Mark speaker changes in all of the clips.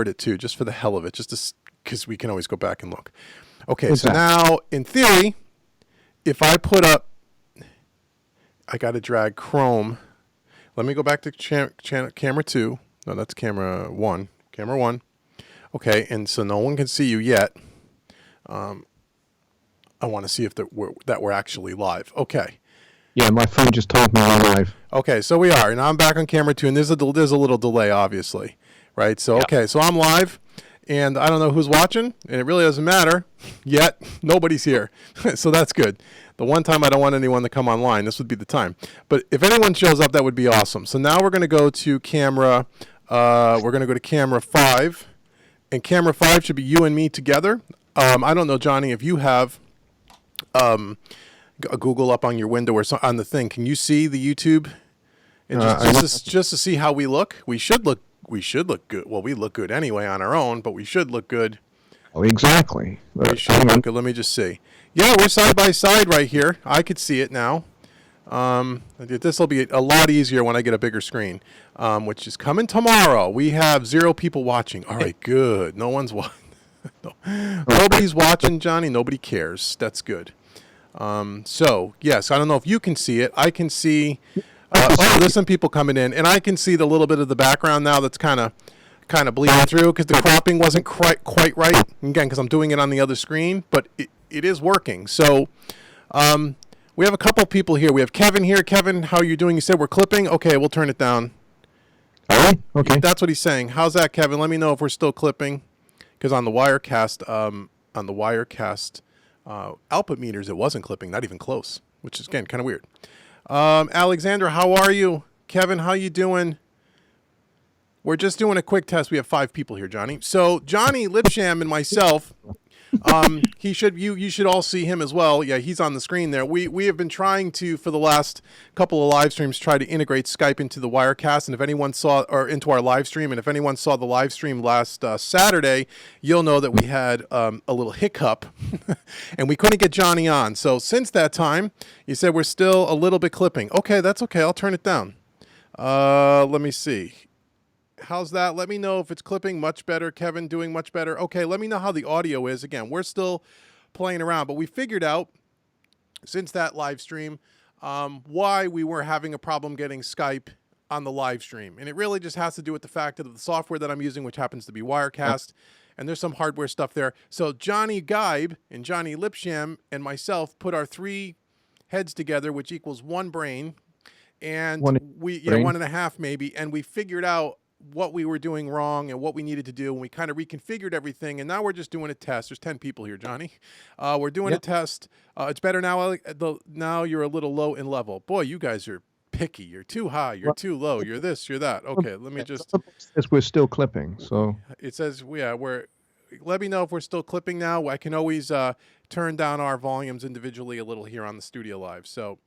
Speaker 1: it too, just for the hell of it, just because we can always go back and look. Okay,
Speaker 2: Exactly.
Speaker 1: so now in theory, if I put up, I got to drag Chrome. Let me go back to camera 2. No, that's camera 1. Camera 1. Okay, and so no one can see you yet. I want to see if we're actually live. Okay.
Speaker 2: Yeah, my phone just told me we're live.
Speaker 1: Okay, so we are. Now I'm back on camera 2, and there's a little delay, obviously, right? So, okay, so I'm live, and I don't know who's watching, and it really doesn't matter yet. Nobody's here, so that's good. The one time I don't want anyone to come online, this would be the time. But if anyone shows up, that would be awesome. So now we're going to go to camera. We're going to go to camera 5, and camera 5 should be you and me together. I don't know, Johnny, if you have a Google up on your window or on the thing. Can you see the YouTube? And just to see how we look. We should look good. Well, we look good anyway on our own, but we should look good.
Speaker 2: Oh, exactly.
Speaker 1: We should look good. Let me just see. Yeah, we're side by side right here. I could see it now. This will be a lot easier when I get a bigger screen, which is coming tomorrow. We have 0 people watching. All right, good. No one's watching. Nobody's watching, Johnny. Nobody cares. That's good. So yes, I don't know if you can see it. I can see. There's some people coming in, and I can see the little bit of the background now that's kind of bleeding through because the cropping wasn't quite right. Again, because I'm doing it on the other screen, but it is working. So we have a couple people here. We have Kevin here. Kevin, how are you doing? You said we're clipping. Okay, we'll turn it down.
Speaker 2: All right. Okay.
Speaker 1: That's what he's saying. How's that, Kevin? Let me know if we're still clipping, because on the Wirecast, output meters, it wasn't clipping, not even close, which is, again, kind of weird. Alexandra, how are you? Kevin, how you doing? We're just doing a quick test. We have 5 people here, Johnny. So Johnny Lipsham and myself, you should all see him as well. Yeah, he's on the screen there. We have been trying to, for the last couple of live streams, try to integrate Skype into the Wirecast. And if anyone saw, or into our live stream, and if anyone saw the live stream last Saturday, you'll know that we had a little hiccup and we couldn't get Johnny on. So since that time, you said we're still a little bit clipping. Okay, that's okay. I'll turn it down. Let me see. How's that? Let me know if it's clipping much better. Kevin doing much better. Okay, let me know how the audio is. Again, we're still playing around, but we figured out since that live stream why we were having a problem getting Skype on the live stream. And it really just has to do with the fact that the software that I'm using, which happens to be Wirecast, and there's some hardware stuff there. So Johnny Geib and Johnny Lipsham and myself put our 3 heads together, which equals 1 brain, and 1.5 maybe, and we figured out what we were doing wrong and what we needed to do, and we kind of reconfigured everything, and now we're just doing a test. There's 10 people here, Johnny. We're doing a test. It's better now. Now you're a little low in level. Boy, you guys are picky. You're too high. You're too low. You're this. You're that. Okay, let me just.
Speaker 2: It says we're still clipping. So
Speaker 1: it says we're. Let me know if we're still clipping now. I can always turn down our volumes individually a little here on the StudioLive. So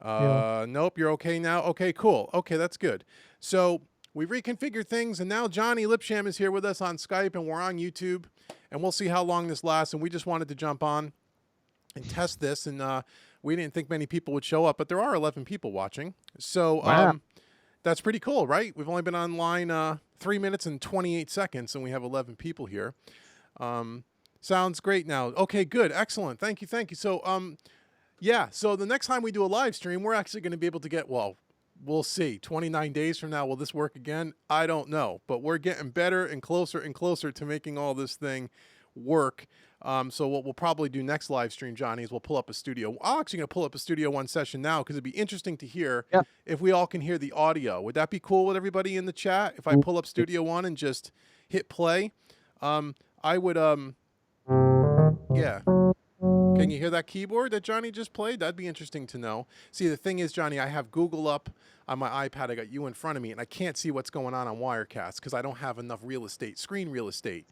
Speaker 1: nope, you're okay now. Okay, cool. Okay, that's good. So we've reconfigured things, and now Johnny Lipsham is here with us on Skype, and we're on YouTube, and we'll see how long this lasts. And we just wanted to jump on and test this, and we didn't think many people would show up, but there are 11 people watching. So that's pretty cool, right? We've only been online 3 minutes and 28 seconds, and we have 11 people here. Sounds great now. Okay, good. Excellent. Thank you. So, so the next time we do a live stream, we're actually going to be able to get, we'll see. 29 days from now, will this work again? I don't know, but we're getting better and closer to making all this thing work. So what we'll probably do next live stream, Johnny, is we'll pull up a studio. I'm actually going to pull up a Studio One session now because it'd be interesting to hear if we all can hear the audio. Would that be cool with everybody in the chat if I pull up Studio One and just hit play? I would, yeah. Can you hear that keyboard that Johnny just played? That'd be interesting to know. See, the thing is, Johnny, I have Google up on my iPad. I got you in front of me, and I can't see what's going on Wirecast because I don't have enough screen real estate.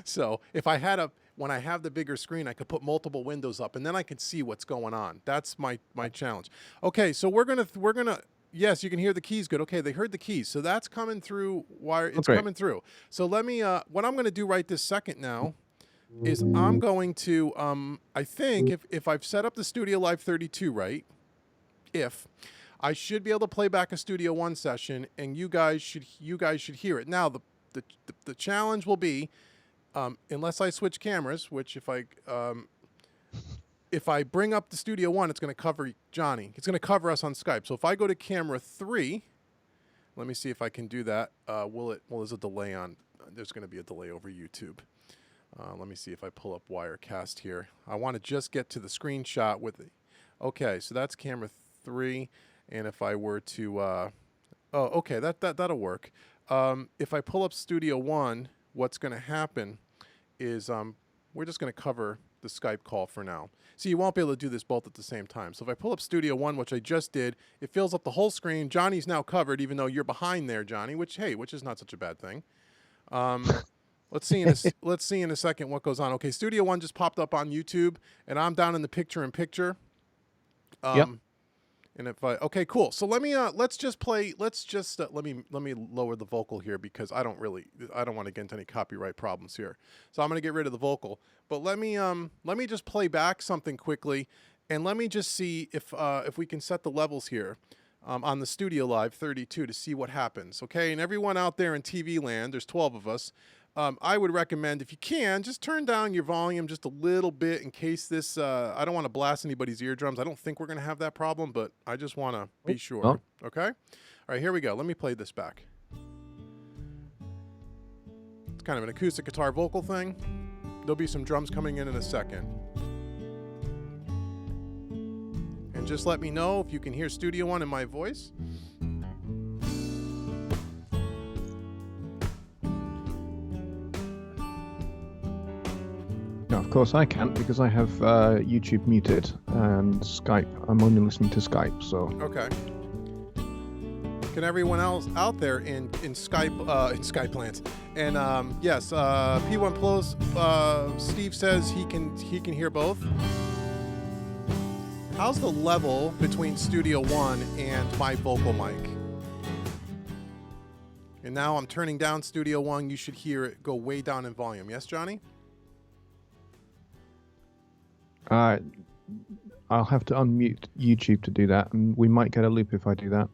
Speaker 1: So if I had when I have the bigger screen, I could put multiple windows up, and then I could see what's going on. That's my challenge. Okay, so we're gonna. Yes, you can hear the keys good. Okay, they heard the keys, so that's coming through wire. It's coming through. So let me. What I'm gonna do right this second now is I'm going to. I think if I've set up the StudioLive 32 right, I should be able to play back a Studio One session, and you guys should hear it. Now the challenge will be, unless I switch cameras, which if I bring up the Studio One, it's going to cover Johnny. It's going to cover us on Skype. So if I go to camera 3, let me see if I can do that. Well, there's a delay on. There's going to be a delay over YouTube. Let me see if I pull up Wirecast here. I want to just get to the screenshot with the. Okay, so that's camera 3, and if I were to, oh, okay, that'll work. If I pull up Studio One, what's going to happen is we're just going to cover the Skype call for now. So you won't be able to do this both at the same time. So if I pull up Studio One, which I just did, it fills up the whole screen. Johnny's now covered, even though you're behind there, Johnny. Which is not such a bad thing. Let's see in a second what goes on. Okay, Studio One just popped up on YouTube, and I'm down in the picture-in-picture.
Speaker 2: Yep.
Speaker 1: And if okay, cool. So let me let me lower the vocal here because I don't want to get into any copyright problems here. So I'm going to get rid of the vocal. But let me just play back something quickly, and let me just see if we can set the levels here on the StudioLive 32 to see what happens. Okay, and everyone out there in TV land, there's 12 of us. I would recommend, if you can, just turn down your volume just a little bit in case this, I don't want to blast anybody's eardrums. I don't think we're going to have that problem, but I just want to be sure.
Speaker 2: Oh.
Speaker 1: Okay? All right, here we go. Let me play this back. It's kind of an acoustic guitar vocal thing. There'll be some drums coming in a second. And just let me know if you can hear Studio One in my voice.
Speaker 2: No, of course I can't because I have YouTube muted and Skype. I'm only listening to Skype, so.
Speaker 1: Okay. Can everyone else out there in Skype in Skype lands? And yes, P1 Plus. Steve says he can hear both. How's the level between Studio One and my vocal mic? And now I'm turning down Studio One. You should hear it go way down in volume. Yes, Johnny?
Speaker 2: I'll have to unmute YouTube to do that, and we might get a loop if I do that.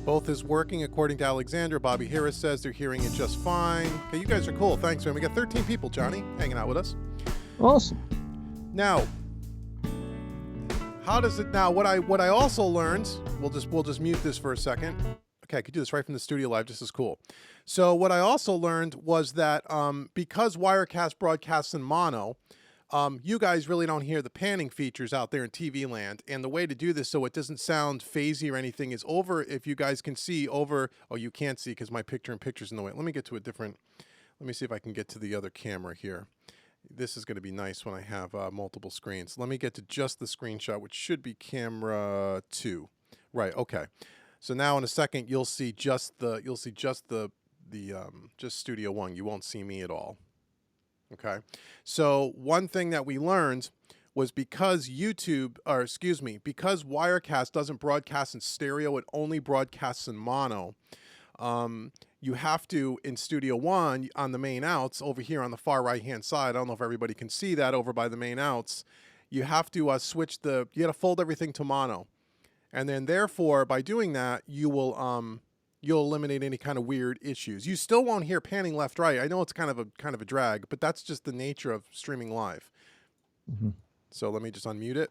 Speaker 1: Both is working according to Alexander. Bobby Harris says they're hearing it just fine. Okay, you guys are cool. Thanks, man. We got 13 people, Johnny, hanging out with us.
Speaker 2: Awesome.
Speaker 1: Now, how does it now? What I also learned, we'll just mute this for a second. Okay, I could do this right from the StudioLive, just as cool. So what I also learned was that because Wirecast broadcasts in mono, you guys really don't hear the panning features out there in TV land. And the way to do this so it doesn't sound phasey or anything is over, if you guys can see over, oh, you can't see because my picture-in-picture's in the way. Let me get to a different, let me see if I can get to the other camera here. This is going to be nice when I have multiple screens. Let me get to just the screenshot, which should be camera 2. Right, okay. So now in a second you'll see just Studio One. You won't see me at all. Okay. So one thing that we learned was because because Wirecast doesn't broadcast in stereo, it only broadcasts in mono. You have to, in Studio One, on the main outs over here on the far right hand side, I don't know if everybody can see that over by the main outs, you have to you got to fold everything to mono. And then therefore, by doing that, you will you'll eliminate any kind of weird issues. You still won't hear panning left right. I know it's kind of a drag, but that's just the nature of streaming live.
Speaker 2: Mm-hmm.
Speaker 1: So let me just unmute it.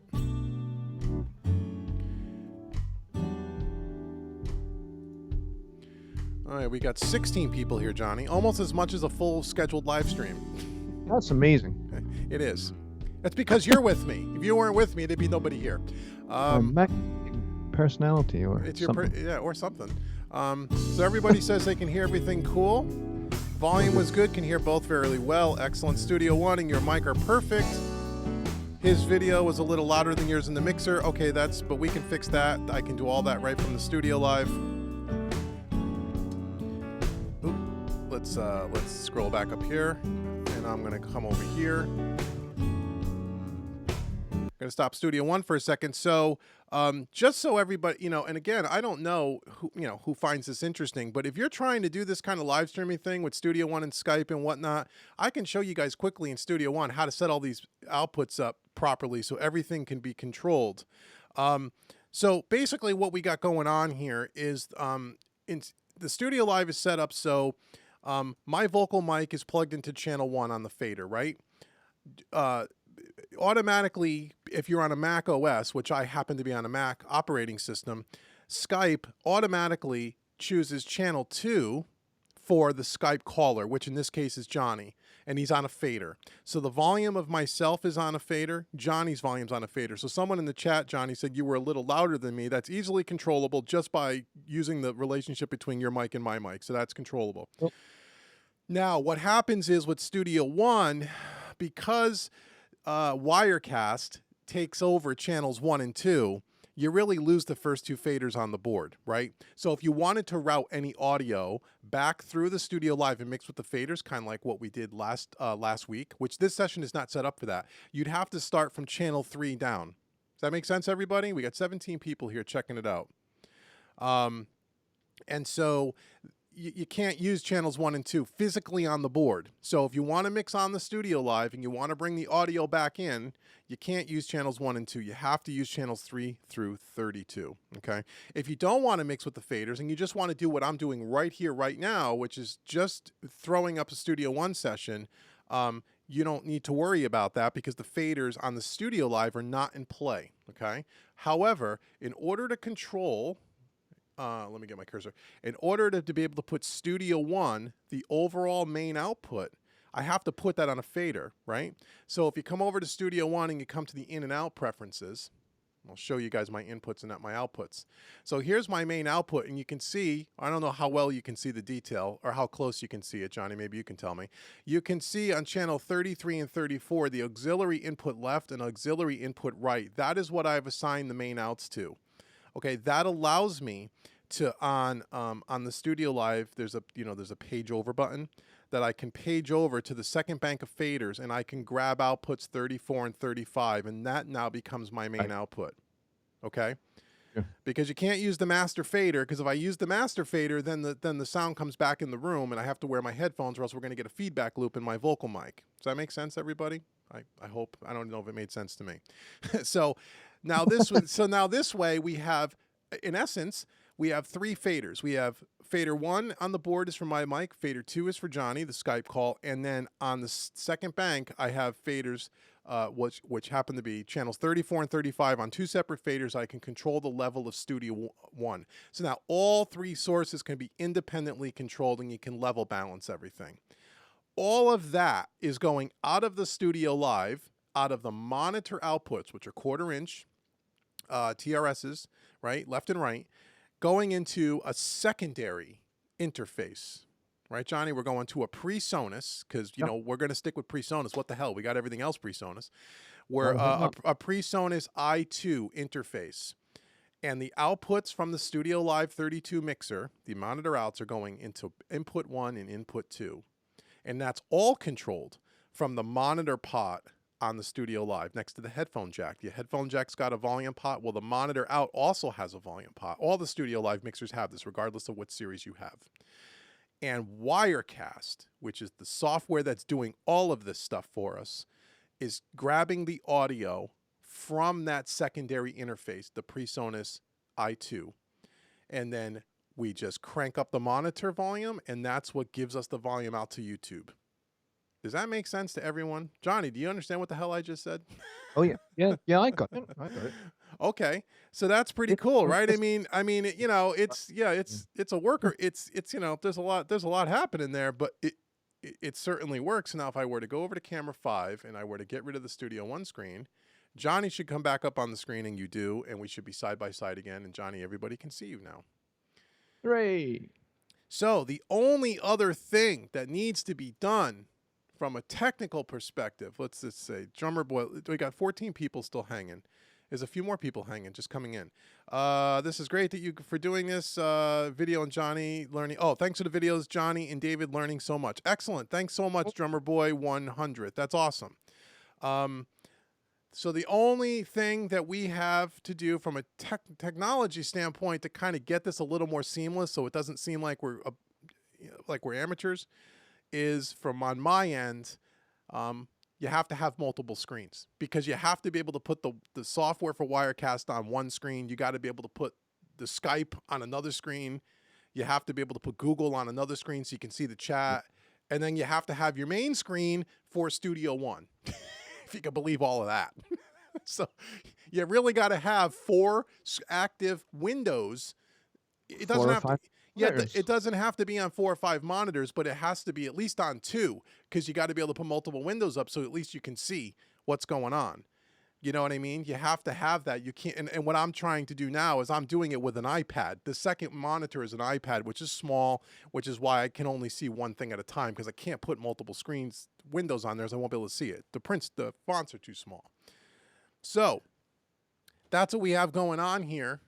Speaker 1: All right, we got 16 people here, Johnny. Almost as much as a full scheduled live stream.
Speaker 2: That's amazing.
Speaker 1: It is. That's because you're with me. If you weren't with me, there'd be nobody here.
Speaker 2: Personality or
Speaker 1: it's
Speaker 2: something.
Speaker 1: Or something. So everybody says they can hear everything cool. Volume was good, can hear both fairly well. Excellent. Studio One and your mic are perfect. His video was a little louder than yours in the mixer. Okay, but we can fix that. I can do all that right from the StudioLive. Let's scroll back up here, and I'm gonna come over here. Going to stop Studio One for a second. So just so everybody, and again, I don't know who finds this interesting, but if you're trying to do this kind of live streaming thing with Studio One and Skype and whatnot, I can show you guys quickly in Studio One how to set all these outputs up properly so everything can be controlled. So basically what we got going on here is in the StudioLive is set up so my vocal mic is plugged into channel 1 on the fader, right? Automatically, if you're on a Mac OS, which I happen to be on a Mac operating system, Skype automatically chooses channel 2 for the Skype caller, which in this case is Johnny, and he's on a fader. So the volume of myself is on a fader, Johnny's volume's on a fader. So someone in the chat, Johnny, said you were a little louder than me. That's easily controllable just by using the relationship between your mic and my mic. So that's controllable. Oh. Now, what happens is with Studio One, because Wirecast takes over channels 1 and 2, you really lose the first 2 faders on the board, right? So if you wanted to route any audio back through the StudioLive and mix with the faders, kind of like what we did last week, which this session is not set up for that, you'd have to start from channel 3 down. Does that make sense, everybody? We got 17 people here checking it out. And so you can't use channels 1 and 2 physically on the board. So if you want to mix on the StudioLive and you want to bring the audio back in, you can't use channels 1 and 2. You have to use channels 3 through 32, okay? If you don't want to mix with the faders and you just want to do what I'm doing right here, right now, which is just throwing up a Studio One session, you don't need to worry about that because the faders on the StudioLive are not in play, okay? However, in order to control... let me get my cursor. In order to be able to put Studio One, the overall main output, I have to put that on a fader, right? So if you come over to Studio One and you come to the in and out preferences, I'll show you guys my inputs and not my outputs. So here's my main output, and you can see, I don't know how well you can see the detail or how close you can see it, Johnny, maybe you can tell me. You can see on channel 33 and 34, the auxiliary input left and auxiliary input right. That is what I've assigned the main outs to. Okay, that allows me to on the StudioLive, there's a page over button that I can page over to the second bank of faders, and I can grab outputs 34 and 35, and that now becomes my main output. Okay, yeah. Because you can't use the master fader, because if I use the master fader, then the sound comes back in the room, and I have to wear my headphones, or else we're going to get a feedback loop in my vocal mic. Does that make sense, everybody? I hope. I don't know if it made sense to me. So now this way we have, in essence, we have 3 faders. We have fader 1 on the board is for my mic, fader 2 is for Johnny, the Skype call, and then on the second bank I have faders which happen to be channels 34 and 35 on 2 separate faders. I can control the level of Studio One. So now all 3 sources can be independently controlled and you can level balance everything. All of that is going out of the StudioLive, out of the monitor outputs, which are 1/4 inch TRSs, right, left and right, going into a secondary interface, right, Johnny? We're going to a Presonus because, you know, we're going to stick with Presonus. What the hell? We got everything else Presonus. We're a Presonus I2 interface. And the outputs from the StudioLive 32 mixer, the monitor outs, are going into input 1 and input 2. And that's all controlled from the monitor pot on the StudioLive next to the headphone jack. The headphone jack's got a volume pot. Well, the monitor out also has a volume pot. All the StudioLive mixers have this, regardless of what series you have. And Wirecast, which is the software that's doing all of this stuff for us, is grabbing the audio from that secondary interface, the Presonus I2. And then we just crank up the monitor volume, and that's what gives us the volume out to YouTube. Does that make sense to everyone? Johnny, do you understand what the hell I just said?
Speaker 2: Oh yeah, yeah, I got it. I got it.
Speaker 1: Okay, so that's pretty cool, right? I mean, you know, it's a worker. It's you know, there's a lot happening there, but it certainly works. Now, if I were to go over to camera 5 and I were to get rid of the Studio One screen, Johnny should come back up on the screen, and you do, and we should be side by side again. And Johnny, everybody can see you now.
Speaker 2: Hooray! So
Speaker 1: the only other thing that needs to be done from a technical perspective, let's just say, drummer boy, we got 14 people still hanging. There's a few more people hanging, just coming in. This is great that you for doing this video and Johnny learning. Oh, thanks for the videos, Johnny and David learning so much. Excellent. Thanks so much, drummer boy 100. That's awesome. So the only thing that we have to do from a technology standpoint to kind of get this a little more seamless, so it doesn't seem like we're amateurs, is from on my end, you have to have multiple screens because you have to be able to put the software for Wirecast on one screen. You got to be able to put the Skype on another screen. You have to be able to put Google on another screen so you can see the chat. And then you have to have your main screen for Studio One, if you can believe all of that. So you really got to have 4 active windows. It doesn't have to. Yeah, it doesn't have to be on 4 or 5 monitors, but it has to be at least on 2 because you got to be able to put multiple windows up so at least you can see what's going on. You know what I mean? You have to have that. You can't. And what I'm trying to do now is I'm doing it with an iPad. The second monitor is an iPad, which is small, which is why I can only see one thing at a time because I can't put multiple windows on there, so I won't be able to see it. The fonts are too small. So that's what we have going on here.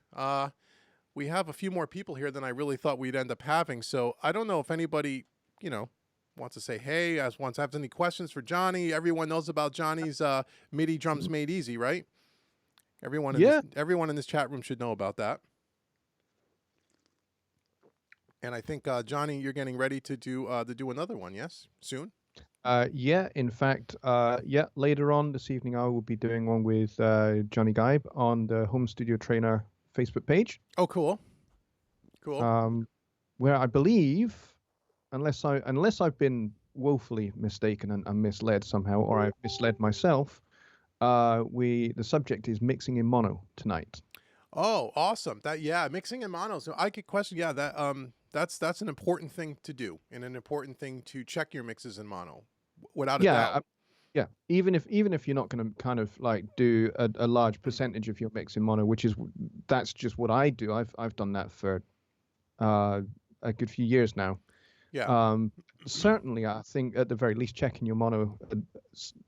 Speaker 1: We have a few more people here than I really thought we'd end up having. So I don't know if anybody, wants to say, hey, wants to have any questions for Jonny. Everyone knows about Jonny's MIDI drums made easy, right? Everyone in this chat room should know about that. And I think, Jonny, you're getting ready to do another one, yes? Soon?
Speaker 2: In fact, later on this evening, I will be doing one with Jonny Gibe on the Home Studio Trainer Facebook page.
Speaker 1: Oh, cool. Cool.
Speaker 2: Where I believe, unless I've been woefully mistaken and misled somehow, or I've misled myself, the subject is mixing in mono tonight.
Speaker 1: Oh, awesome. Mixing in mono. So I could question, that's an important thing to do and an important thing to check your mixes in mono, without a doubt.
Speaker 2: Even if you're not going to kind of like do a large percentage of your mix in mono, that's just what I do. I've done that for a good few years now.
Speaker 1: Yeah.
Speaker 2: Certainly, I think at the very least checking your mono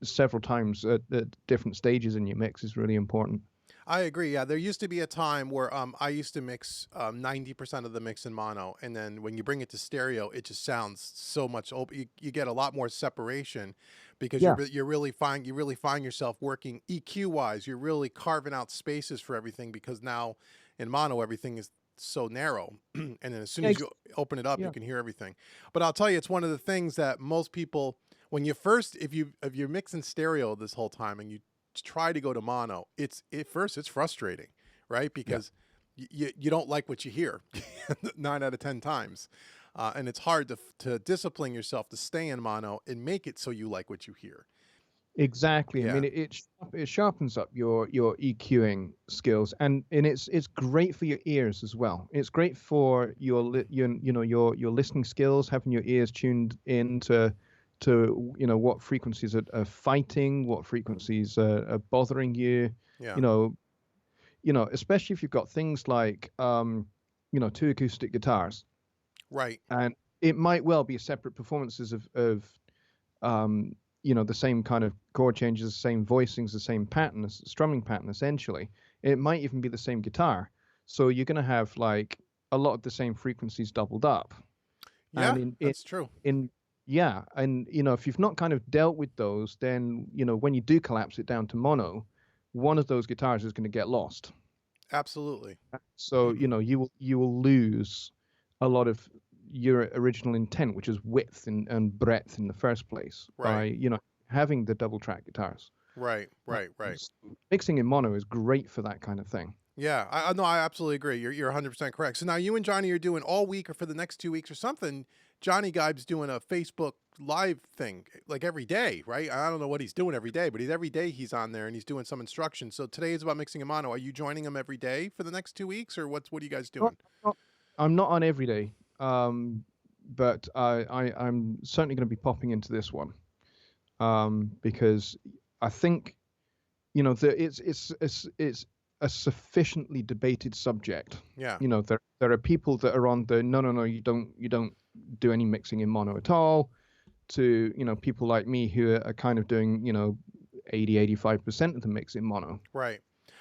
Speaker 2: several times at different stages in your mix is really important.
Speaker 1: I agree. Yeah, there used to be a time where I used to mix 90% of the mix in mono, and then when you bring it to stereo, it just sounds so much. You get a lot more separation because you really find yourself working EQ wise. You're really carving out spaces for everything because now in mono everything is so narrow, and then as soon as you open it up, you can hear everything. But I'll tell you, it's one of the things that most people, when you first, if you're mixing stereo this whole time and you try to go to mono, it's frustrating, right? Because you don't like what you hear 9 out of 10 times, and it's hard to discipline yourself to stay in mono and make it so you like what you hear.
Speaker 2: Exactly.
Speaker 1: Yeah.
Speaker 2: I mean, it sharpens up your EQing skills, and it's great for your ears as well. It's great for your listening skills, having your ears tuned in to what frequencies are fighting, what frequencies are bothering you.
Speaker 1: Yeah.
Speaker 2: Especially if you've got things like 2 acoustic guitars,
Speaker 1: right?
Speaker 2: And it might well be separate performances of the same kind of chord changes, the same voicings, the same pattern, strumming pattern. Essentially, it might even be the same guitar. So you're going to have like a lot of the same frequencies doubled up.
Speaker 1: Yeah, that's true.
Speaker 2: Yeah, and if you've not kind of dealt with those, then when you do collapse it down to mono, one of those guitars is going to get lost.
Speaker 1: Absolutely.
Speaker 2: So you will lose a lot of your original intent, which is width and breadth in the first place,
Speaker 1: right,
Speaker 2: by having the double track guitars.
Speaker 1: Right.
Speaker 2: Mixing in mono is great for that kind of thing.
Speaker 1: Yeah, I absolutely agree. You're 100% correct. So now you and Jonny are doing all week or for the next 2 weeks or something. Jonny Gibe's doing a Facebook Live thing like every day, right? I don't know what he's doing every day, but every day he's on there and he's doing some instructions. So today is about mixing in mono. Are you joining him every day for the next 2 weeks, or what are you guys doing?
Speaker 2: I'm not on every day, but I'm certainly going to be popping into this one because I think it's a sufficiently debated subject.
Speaker 1: Yeah.
Speaker 2: There are people that are on the no, you don't do any mixing in mono at all, to people like me who are kind of doing 80-85% of the mix in mono.
Speaker 1: Right.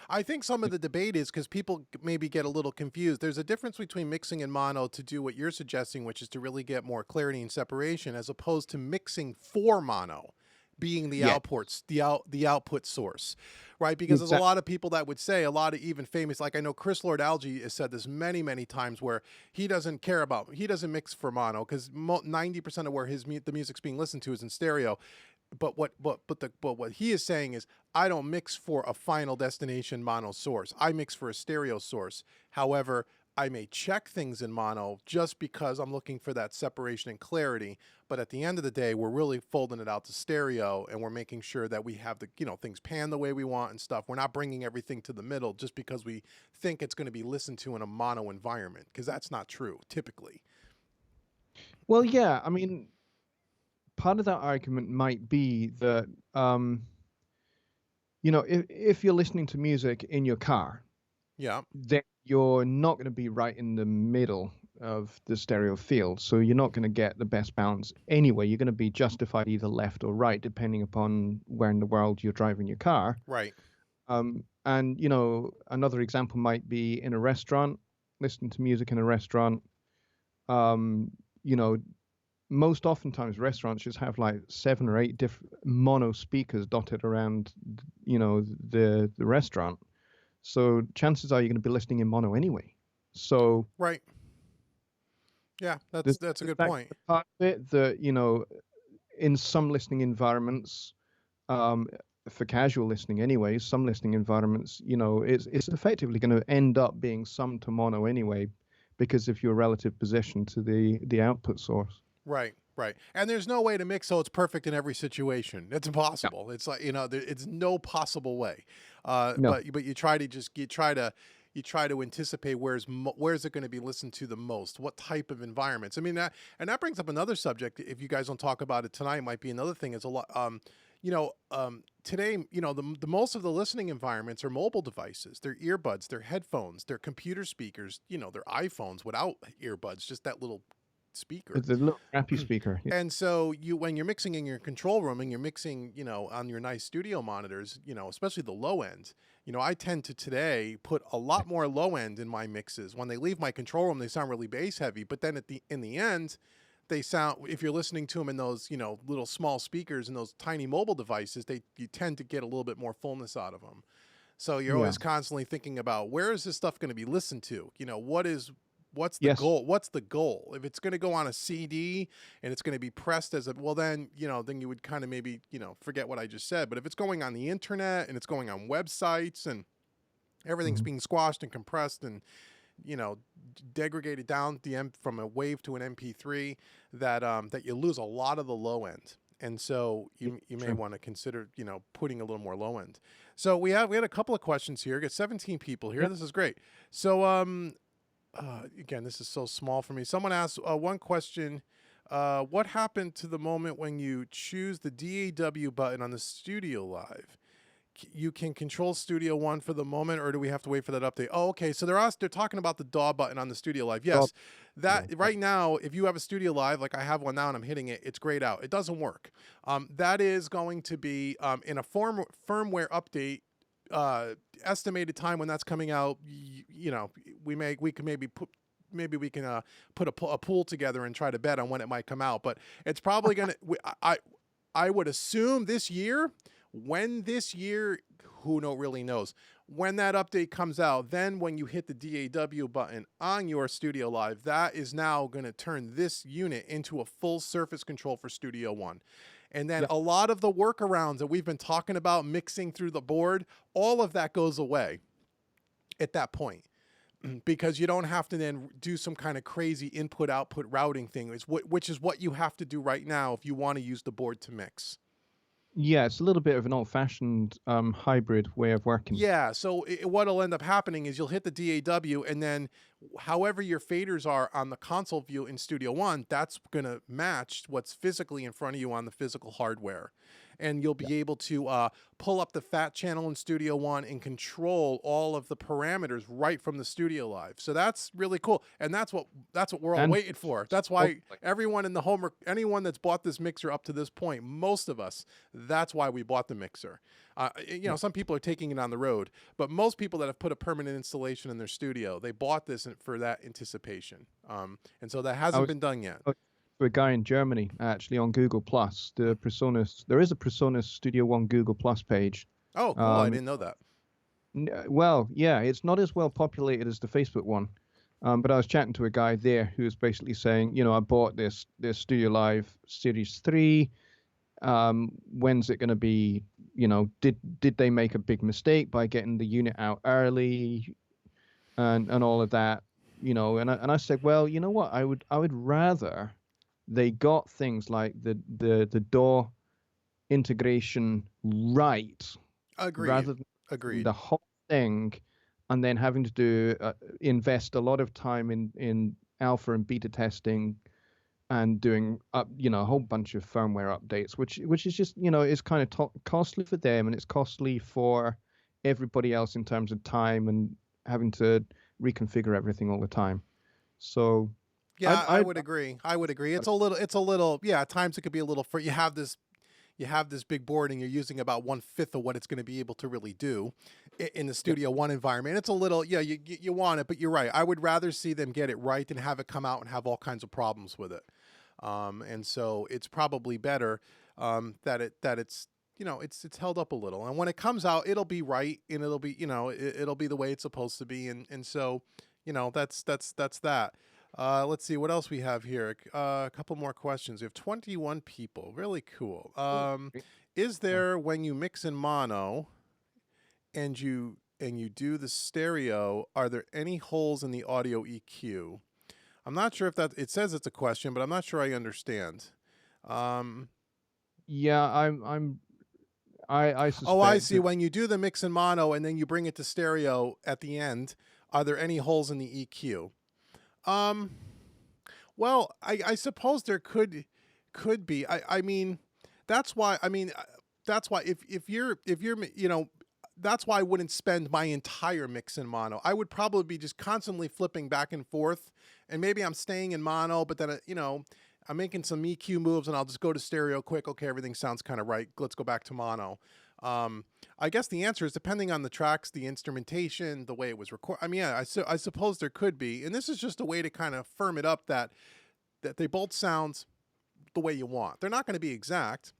Speaker 1: I think some of the debate is because people maybe get a little confused. There's a difference between mixing in mono to do what you're suggesting, which is to really get more clarity and separation, as opposed to mixing for mono, being the outputs, the output source, right? Because there's a lot of people that would say, a lot of even famous, like I know Chris Lord Alge has said this many, many times, where he doesn't mix for mono because 90% of where the music's being listened to is in stereo. but what he is saying is I don't mix for a final destination mono source. I mix for a stereo source. However, I may check things in mono just because I'm looking for that separation and clarity. But at the end of the day, we're really folding it out to stereo, and we're making sure that we have the, things pan the way we want and stuff. We're not bringing everything to the middle just because we think it's going to be listened to in a mono environment, because that's not true typically.
Speaker 2: Well, yeah, I mean, part of that argument might be that, if you're listening to music in your car,
Speaker 1: Yeah.
Speaker 2: then you're not going to be right in the middle of the stereo field. So you're not going to get the best balance anyway. You're going to be justified either left or right, depending upon where in the world you're driving your car.
Speaker 1: Right.
Speaker 2: And, another example might be in a restaurant, listening to music in a restaurant. Most oftentimes restaurants just have like 7 or 8 different mono speakers dotted around, the restaurant. So chances are you're going to be listening in mono anyway. So
Speaker 1: right. Yeah, that's a good point.
Speaker 2: Part of it that, in some listening environments, for casual listening anyway, some listening environments, it's effectively going to end up being summed to mono anyway, because of your relative position to the output source.
Speaker 1: Right. And there's no way to mix so it's perfect in every situation. It's impossible. No. It's like, it's no possible way. No. But you try to anticipate where's it going to be listened to the most, what type of environments. I mean, that brings up another subject. If you guys don't talk about it tonight, might be another thing. Is a lot. Today, the most of the listening environments are mobile devices. They're earbuds, they're headphones, they're computer speakers. They're iPhones without earbuds, just that little speaker.
Speaker 2: It's a little crappy speaker.
Speaker 1: Yeah. And so when you're mixing in your control room and you're mixing, on your nice studio monitors, especially the low end, I tend to today put a lot more low end in my mixes. When they leave my control room, they sound really bass heavy, but then in the end, they sound, if you're listening to them in those, little small speakers and those tiny mobile devices, you tend to get a little bit more fullness out of them. So you're always constantly thinking about, where is this stuff going to be listened to? What's the goal? What's the goal? If it's going to go on a CD and it's going to be pressed as then you would kind of maybe, forget what I just said. But if it's going on the internet and it's going on websites and everything's being squashed and compressed and, degraded down from a wave to an MP3, that you lose a lot of the low end. And so you may want to consider, putting a little more low end. So we had a couple of questions here. We got 17 people here. Yep. This is great. So, again, this is so small for me. Someone asked one question. What happened to the moment when you choose the DAW button on the StudioLive? You can control Studio One for the moment, or do we have to wait for that update? Oh, okay. So they're talking about the DAW button on the StudioLive. Yes, right now, if you have a StudioLive, like I have one now and I'm hitting it, it's grayed out. It doesn't work. That is going to be in a firmware update. Estimated time when that's coming out, we can maybe put a pool together and try to bet on when it might come out, but it's probably gonna. I would assume this year. When this year, really knows when that update comes out. Then when you hit the DAW button on your StudioLive, that is now going to turn this unit into a full surface control for Studio One. And then a lot of the workarounds that we've been talking about, mixing through the board, all of that goes away at that point, because you don't have to then do some kind of crazy input-output routing thing, which is what you have to do right now if you want to use the board to mix.
Speaker 2: Yeah, it's a little bit of an old-fashioned hybrid way of working.
Speaker 1: Yeah, so what'll end up happening is you'll hit the DAW, and then however your faders are on the console view in Studio One, that's going to match what's physically in front of you on the physical hardware. And you'll be able to pull up the fat channel in Studio One and control all of the parameters right from the StudioLive. So that's really cool, and that's what we're all waiting for. That's why everyone in the home, or anyone that's bought this mixer up to this point, most of us, that's why we bought the mixer. Some people are taking it on the road, but most people that have put a permanent installation in their studio, they bought this for that anticipation. And so that hasn't been done yet.
Speaker 2: A guy in Germany, actually, on Google Plus, there is a Presonus Studio One Google Plus page.
Speaker 1: Oh, cool. I didn't know that.
Speaker 2: Well, yeah, it's not as well populated as the Facebook one. But I was chatting to a guy there who was basically saying, I bought this StudioLive Series 3. When's it going to be? Did they make a big mistake by getting the unit out early, and all of that? And I said, well, you know what? I would rather they got things like the DAW integration right,
Speaker 1: Agreed.
Speaker 2: rather than
Speaker 1: Agreed.
Speaker 2: the whole thing, and then having to do invest a lot of time in alpha and beta testing and doing a whole bunch of firmware updates, which is just is kind of costly for them, and it's costly for everybody else in terms of time and having to reconfigure everything all the time. So
Speaker 1: Yeah, I would agree. I would agree. It's a little, yeah, at times it could be a little, you have this big board and you're using about 1/5 of what it's going to be able to really do in the Studio One environment. It's a little, yeah, you want it, but you're right. I would rather see them get it right than have it come out and have all kinds of problems with it. And so it's probably better that it's it's held up a little. And when it comes out, it'll be right, and it'll be it'll be the way it's supposed to be. And so that's that. Let's see what else we have here. A couple more questions. We have 21 people. Really cool. Is there, when you mix in mono and you do the stereo, are there any holes in the audio EQ? I'm not sure if that, it says it's a question, but I'm not sure I understand.
Speaker 2: Yeah, I suspect.
Speaker 1: Oh, I see. When you do the mix in mono and then you bring it to stereo at the end, are there any holes in the EQ? Well, I suppose there could be. I mean, that's why. I mean, that's why if you're that's why I wouldn't spend my entire mix in mono. I would probably be just constantly flipping back and forth, and maybe I'm staying in mono, but then I'm making some EQ moves, and I'll just go to stereo quick. Okay, everything sounds kind of right. Let's go back to mono. I guess the answer is depending on the tracks, the instrumentation, the way it was recorded. I mean, yeah, I suppose there could be, and this is just a way to kind of firm it up that they both sound the way you want. They're not going to be exact,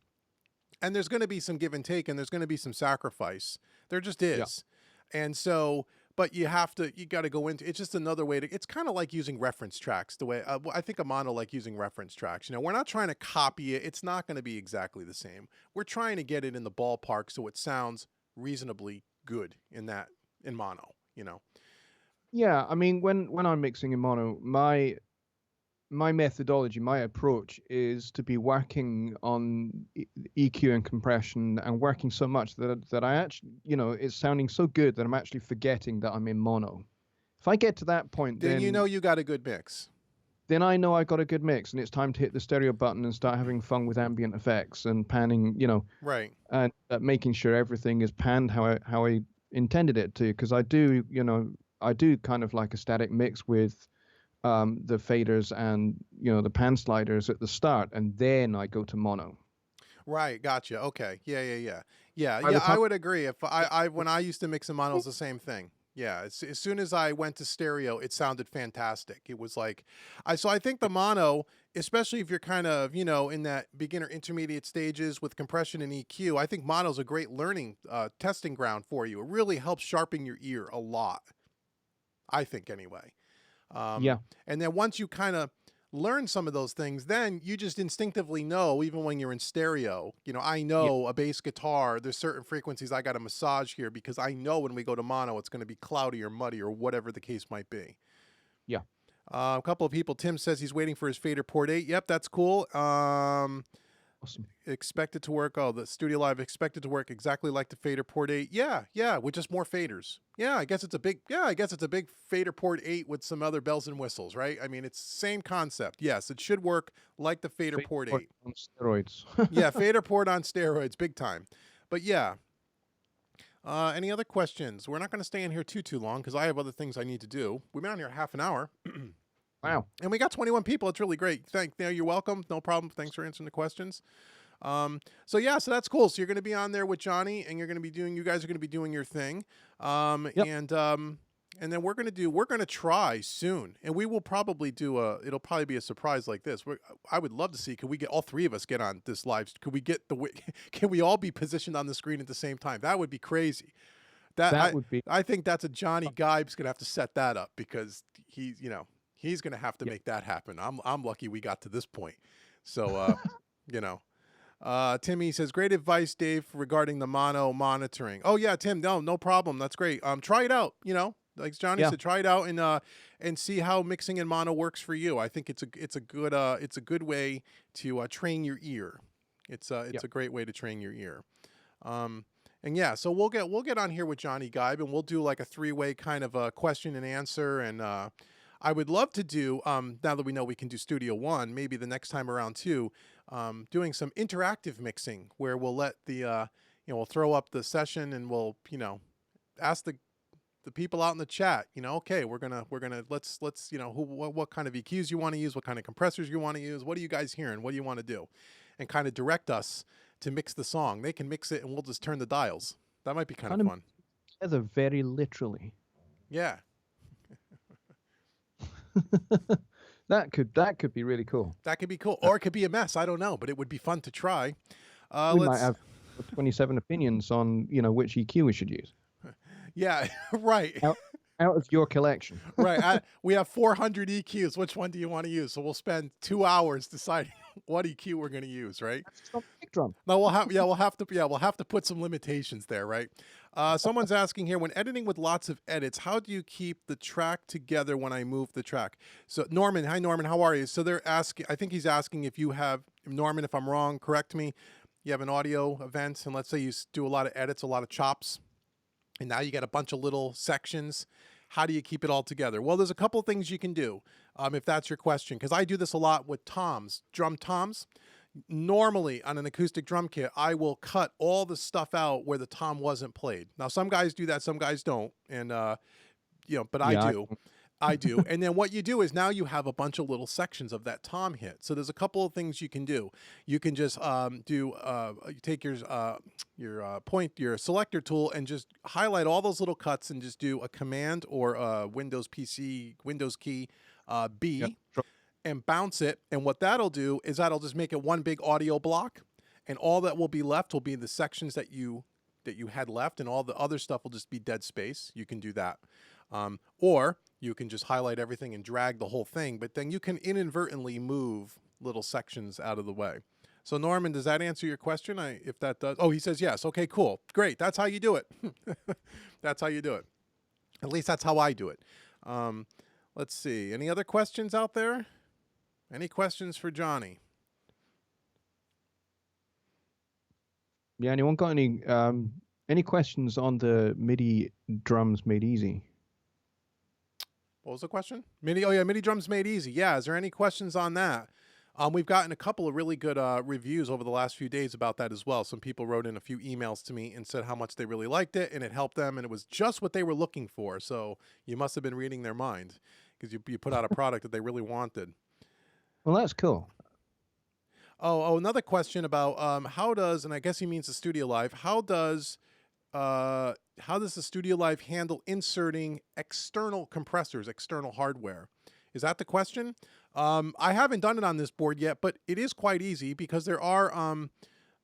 Speaker 1: and there's going to be some give and take, and there's going to be some sacrifice. There just is, and so. But you got to go into, it's just another way to, it's kind of like using reference tracks the way, I think of mono like using reference tracks. We're not trying to copy it. It's not going to be exactly the same. We're trying to get it in the ballpark so it sounds reasonably good in mono,
Speaker 2: Yeah, I mean, when I'm mixing in mono, my methodology, my approach is to be working on EQ and compression and working so much that I actually, it's sounding so good that I'm actually forgetting that I'm in mono. If I get to that point, then
Speaker 1: you got a good mix.
Speaker 2: Then I know I got a good mix, and it's time to hit the stereo button and start having fun with ambient effects and panning,
Speaker 1: right,
Speaker 2: and making sure everything is panned how I intended it to. Because I do kind of like a static mix with the faders and the pan sliders at the start, and then I go to mono.
Speaker 1: Right, gotcha. Okay, yeah. I would agree. If when I used to mix in mono, it was the same thing. Yeah, as soon as I went to stereo, it sounded fantastic. It was like, so I think the mono, especially if you're kind of in that beginner intermediate stages with compression and EQ, I think mono is a great learning testing ground for you. It really helps sharpen your ear a lot. I think anyway.
Speaker 2: Yeah.
Speaker 1: And then once you kind of learn some of those things, then you just instinctively know, even when you're in stereo, I know a bass guitar, there's certain frequencies I got to massage here because I know when we go to mono, it's going to be cloudy or muddy or whatever the case might be.
Speaker 2: Yeah.
Speaker 1: A couple of people, Tim says he's waiting for his fader port 8. Yep, that's cool.
Speaker 2: Awesome.
Speaker 1: Expected to work. Oh, the StudioLive expected to work exactly like the fader port 8. Yeah, with just more faders. Yeah, I guess it's a big fader port 8 with some other bells and whistles, right? I mean, it's same concept. Yes, it should work like the fader port 8
Speaker 2: on steroids.
Speaker 1: Yeah, fader port on steroids, big time. But yeah. Any other questions? We're not going to stay in here too long because I have other things I need to do. We've been on here half an hour.
Speaker 2: Wow.
Speaker 1: And we got 21 people. It's really great. You're welcome. No problem. Thanks for answering the questions. So that's cool. So you're going to be on there with Jonny, and you guys are going to be doing your thing. And then we're going to try soon, and we will probably it'll probably be a surprise like this. I would love to see, could we get all three of us get on this live? Can we all be positioned on the screen at the same time? That would be crazy. That would be. I think that's a Jonny Gibe's going to have to set that up because he's going to have to make that happen. I'm lucky we got to this point. So, Timmy says, great advice, Dave, regarding the mono monitoring. Oh yeah, Tim, no problem. That's great. Try it out, like Johnny said, try it out and see how mixing in mono works for you. I think it's a good way to train your ear. It's a great way to train your ear. And yeah, so we'll get on here with Johnny Geib and we'll do like a 3-way kind of a question and answer. And I would love to do, now that we know we can do Studio One, maybe the next time around too, doing some interactive mixing where we'll let the, we'll throw up the session and we'll, ask the people out in the chat, okay, we're gonna let's what kind of EQs you want to use, what kind of compressors you want to use, what are you guys hearing, what do you want to do, and kind of direct us to mix the song. They can mix it and we'll just turn the dials. That might be kind of fun.
Speaker 2: Together very literally.
Speaker 1: Yeah.
Speaker 2: That could be really cool.
Speaker 1: That could be cool, or it could be a mess. I don't know, but it would be fun to try.
Speaker 2: We might have 27 opinions on which EQ we should use.
Speaker 1: Yeah, right.
Speaker 2: Out of your collection.
Speaker 1: Right. We have 400 EQs. Which one do you want to use? So we'll spend 2 hours deciding what EQ we're going to use, right?
Speaker 2: Kick drum.
Speaker 1: No, we'll have to put some limitations there, right? Someone's asking here, when editing with lots of edits, how do you keep the track together when I move the track? So Norman, hi Norman, how are you? So they're asking, I think he's asking if you have, Norman, if I'm wrong, correct me. You have an audio event and let's say you do a lot of edits, a lot of chops, and now you got a bunch of little sections. How do you keep it all together? Well, there's a couple of things you can do if that's your question, because I do this a lot with toms, drum toms. Normally on an acoustic drum kit, I will cut all the stuff out where the tom wasn't played. Now, some guys do that, some guys don't, and but I do. I do. And then what you do is now you have a bunch of little sections of that tom hit. So there's a couple of things you can do. You can just you take your selector tool and just highlight all those little cuts and just do a command or a Windows key B and bounce it. And what that'll do is that'll just make it one big audio block, and all that will be left will be the sections that you had left, and all the other stuff will just be dead space. You can do that. Or you can just highlight everything and drag the whole thing, but then you can inadvertently move little sections out of the way. So Norman, does that answer your question? If that does, oh, he says yes. Okay, cool. Great. That's how you do it. That's how you do it. At least that's how I do it. Let's see. Any other questions out there? Any questions for Johnny?
Speaker 2: Yeah, anyone got any questions on the MIDI drums made easy?
Speaker 1: What was the question? MIDI drums made easy. Yeah, is there any questions on that? We've gotten a couple of really good reviews over the last few days about that as well. Some people wrote in a few emails to me and said how much they really liked it and it helped them and it was just what they were looking for. So you must have been reading their mind because you put out a product that they really wanted.
Speaker 2: Well, that's cool.
Speaker 1: Oh, another question about how does, and I guess he means the StudioLive, how does the StudioLive handle inserting external compressors, external hardware? Is that the question? I haven't done it on this board yet, but it is quite easy because there are line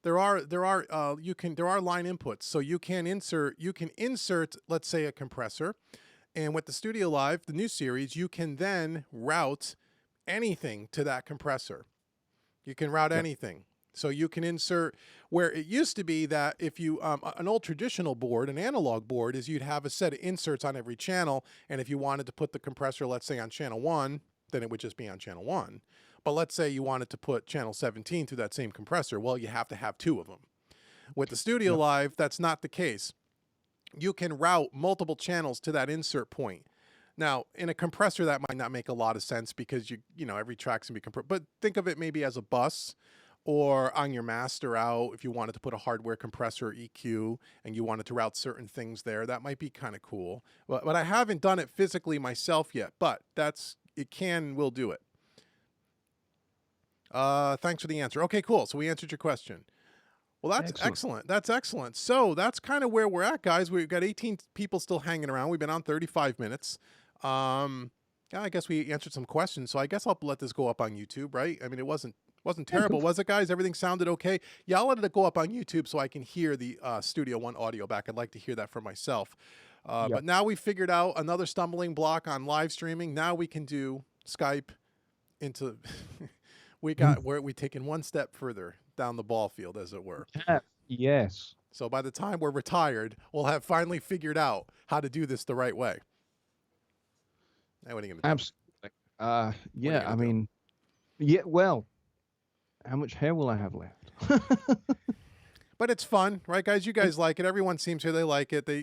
Speaker 1: inputs. So you can insert, let's say, a compressor, and with the StudioLive, the new series, you can then route anything to that compressor. You can route anything. So you can insert, where it used to be that if you, an old traditional board, an analog board, is you'd have a set of inserts on every channel. And if you wanted to put the compressor, let's say on channel 1, then it would just be on channel 1. But let's say you wanted to put channel 17 through that same compressor. Well, you have to have 2 of them. With the StudioLive, that's not the case. You can route multiple channels to that insert point. Now, in a compressor, that might not make a lot of sense because every track's gonna be compressed. But think of it maybe as a bus, or on your master out, if you wanted to put a hardware compressor or EQ and you wanted to route certain things there, that might be kind of cool. But I haven't done it physically myself yet, but we'll do it. Thanks for the answer. Okay, cool. So we answered your question. Well, that's excellent. That's excellent. So that's kind of where we're at, guys. We've got 18 people still hanging around. We've been on 35 minutes. I guess we answered some questions, so I guess I'll let this go up on YouTube, right? I mean, it wasn't terrible, was it, guys? Everything sounded okay? Yeah, I'll let it go up on YouTube so I can hear the Studio One audio back. I'd like to hear that for myself. But now we figured out another stumbling block on live streaming. Now we can do Skype into... we're taking one step further down the ball field, as it were.
Speaker 2: Yes.
Speaker 1: So by the time we're retired, we'll have finally figured out how to do this the right way. Now, what are you going to do?
Speaker 2: Absolutely. Yeah,
Speaker 1: gonna
Speaker 2: I
Speaker 1: do?
Speaker 2: mean, yeah, well, how much hair will I have left?
Speaker 1: But it's fun, right, guys? You guys like it. Everyone seems here they like it. They're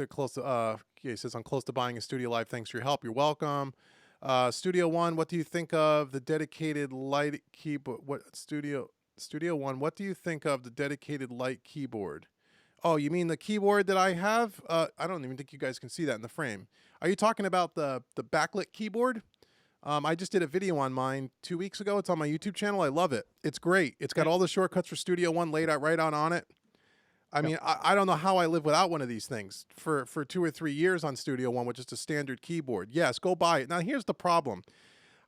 Speaker 1: close to. He says I'm close to buying a StudioLive. Thanks for your help. You're welcome. Studio One, what do you think of the dedicated light keyboard? What Studio One? What do you think of the dedicated light keyboard? Oh, you mean the keyboard that I have? I don't even think you guys can see that in the frame. Are you talking about the backlit keyboard? I just did a video on mine 2 weeks ago. It's on my YouTube channel. I love it. It's great. It's got all the shortcuts for Studio One laid out right on it. I mean, I don't know how I live without one of these things for 2 or 3 years on Studio One with just a standard keyboard. Yes, go buy it. Now, here's the problem.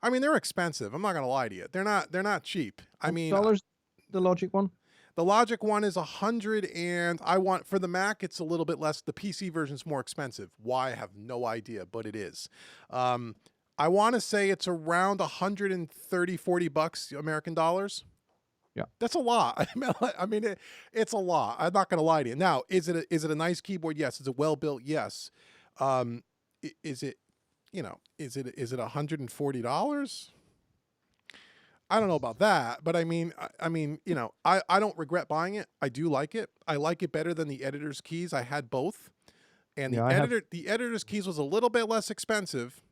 Speaker 1: I mean, they're expensive. I'm not going to lie to you. They're not cheap. I mean,
Speaker 2: dollars, the Logic one?
Speaker 1: the Logic one is $100, and I want for the Mac, it's a little bit less. The PC version is more expensive. Why? I have no idea, but it is. I want to say it's around 130, 40 bucks American dollars.
Speaker 2: Yeah.
Speaker 1: That's a lot. I mean, it's a lot. I'm not going to lie to you. Now, is it a nice keyboard? Yes. Is it well built? Yes. Is it $140? I don't know about that, but I mean, I don't regret buying it. I do like it. I like it better than the editor's keys. I had both, and the editor's keys was a little bit less expensive.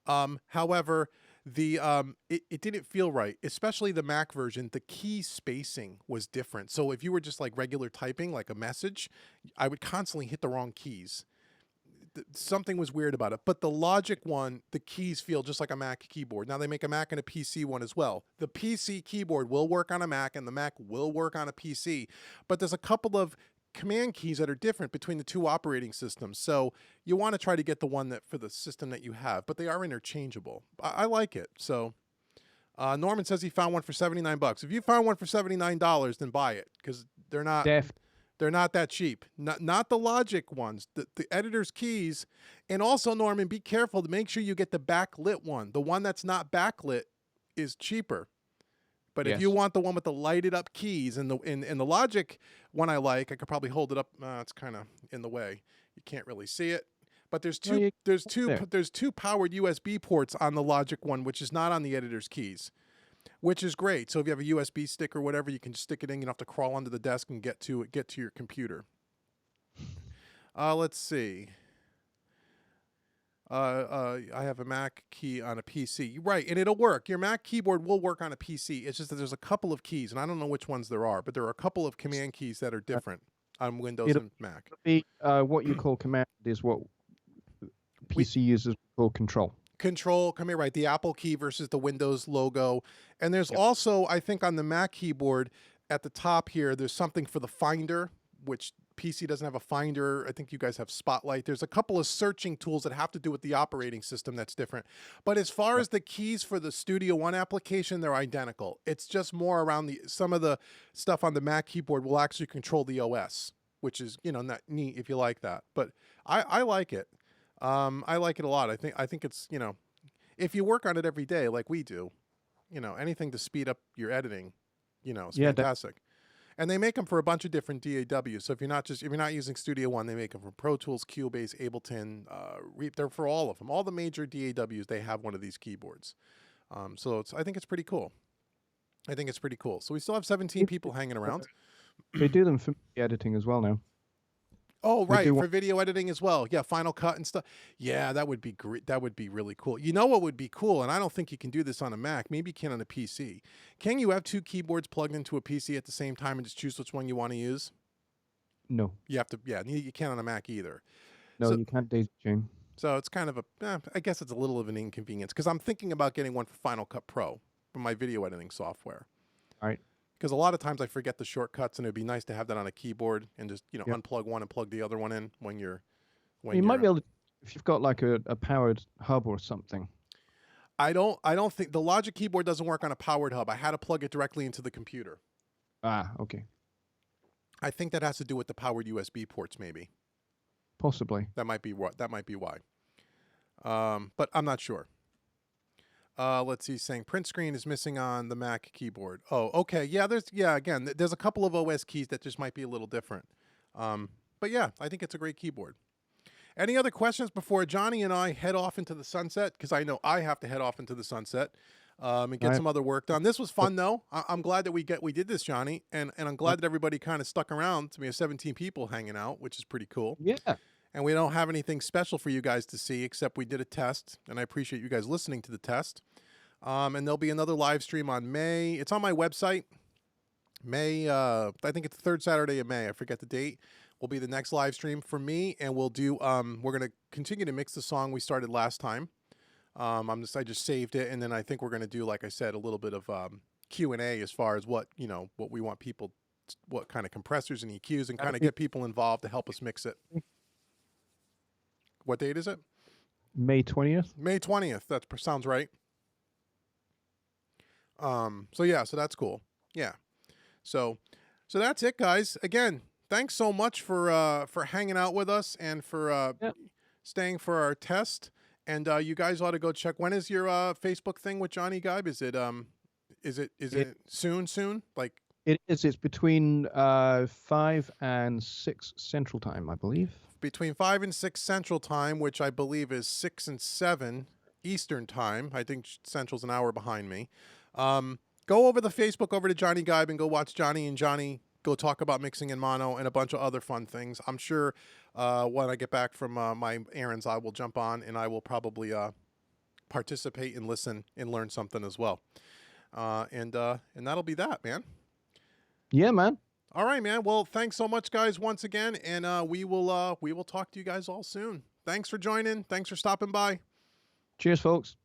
Speaker 1: However, it didn't feel right, especially the Mac version. The key spacing was different. So if you were just like regular typing, like a message, I would constantly hit the wrong keys. Something was weird about it. But the Logic one, the keys feel just like a Mac keyboard. Now they make a Mac and a PC one as well. The PC keyboard will work on a Mac and the Mac will work on a PC. But there's a couple of command keys that are different between the two operating systems. So you want to try to get the one that for the system that you have, but they are interchangeable. I like it. So Norman says he found one for 79 bucks. If you found one for $79, then buy it because they're not that cheap. Not the Logic ones, the editor's keys. And also, Norman, be careful to make sure you get the backlit one. The one that's not backlit is cheaper. But if you want the one with the lighted up keys and the Logic one I like, I could probably hold it up. It's kind of in the way. You can't really see it. But there's two powered USB ports on the Logic one, which is not on the editor's keys, which is great. So if you have a USB stick or whatever, you can just stick it in. You don't have to crawl under the desk and get to your computer. Let's see. I have a Mac key on a PC. Right, and it'll work. Your Mac keyboard will work on a PC. It's just that there's a couple of keys, and I don't know which ones there are, but there are a couple of command keys that are different on Windows and Mac.
Speaker 2: What you call command is what PC users call control.
Speaker 1: Control, come here, right, the Apple key versus the Windows logo. And there's also, I think on the Mac keyboard, at the top here, there's something for the Finder, which PC doesn't have a Finder. I think you guys have Spotlight. There's a couple of searching tools that have to do with the operating system that's different. But as far as the keys for the Studio One application, they're identical. It's just more around some of the stuff on the Mac keyboard will actually control the OS, which is, not neat if you like that. But I like it. I like it a lot. I think it's, if you work on it every day like we do, anything to speed up your editing, is fantastic. And they make them for a bunch of different DAWs. So if you're not using Studio One, they make them for Pro Tools, Cubase, Ableton, Reap. They're for all of them. All the major DAWs, they have one of these keyboards. So I think it's pretty cool. So we still have 17 people hanging around.
Speaker 2: They do them for editing as well now.
Speaker 1: Oh, right, for video editing as well. Yeah, Final Cut and stuff. Yeah, that would be great. That would be really cool. You know what would be cool, and I don't think you can do this on a Mac. Maybe you can on a PC. Can you have two keyboards plugged into a PC at the same time and just choose which one you want to use?
Speaker 2: No.
Speaker 1: You have to, you can't on a Mac either.
Speaker 2: No, you can't daisy chain.
Speaker 1: So it's kind of I guess it's a little of an inconvenience because I'm thinking about getting one for Final Cut Pro for my video editing software.
Speaker 2: All right.
Speaker 1: Because a lot of times I forget the shortcuts, and it'd be nice to have that on a keyboard and just unplug one and plug the other one in when you're.
Speaker 2: You might be able to, if you've got like a powered hub or something.
Speaker 1: I don't think the Logic keyboard doesn't work on a powered hub. I had to plug it directly into the computer.
Speaker 2: Ah, okay.
Speaker 1: I think that has to do with the powered USB ports, maybe.
Speaker 2: Possibly.
Speaker 1: That might be why. But I'm not sure. Let's see, saying print screen is missing on the Mac keyboard. Oh, okay. Yeah, again, there's a couple of OS keys that just might be a little different. But yeah, I think it's a great keyboard. Any other questions before Jonny and I head off into the sunset? Because I know I have to head off into the sunset and get some other work done. This was fun, though. I'm glad that we did this, Jonny, and I'm glad that everybody kind of stuck around. We have 17 people hanging out, which is pretty cool.
Speaker 2: Yeah.
Speaker 1: And we don't have anything special for you guys to see, except we did a test, and I appreciate you guys listening to the test. And there'll be another live stream on May. It's on my website. May, I think it's the third Saturday of May. I forget the date. Will be the next live stream for me, and we'll do. We're gonna continue to mix the song we started last time. I just saved it, and then I think we're gonna do, like I said, a little bit of Q&A as far as what we want people, what kind of compressors and EQs, and kind of get people involved to help us mix it. What date is it?
Speaker 2: May 20th.
Speaker 1: May 20th. That sounds right. So yeah, so that's cool. Yeah. So that's it, guys. Again, thanks so much for hanging out with us and for staying for our test. And you guys ought to go check. When is your Facebook thing with Jonny Gibe? Is it soon? Like
Speaker 2: it is. It's between 5 and 6 Central Time, I believe.
Speaker 1: Between 5 and 6 Central Time, which I believe is 6 and 7 Eastern Time. I think Central's an hour behind me. Go over the Facebook over to Jonny Gibe and go watch Jonny and Jonny go talk about mixing in mono and a bunch of other fun things. I'm sure when I get back from my errands, I will jump on and I will probably participate and listen and learn something as well. And that'll be that, man.
Speaker 2: Yeah, man.
Speaker 1: All right, man. Well, thanks so much, guys, once again, and we will talk to you guys all soon. Thanks for joining. Thanks for stopping by.
Speaker 2: Cheers, folks.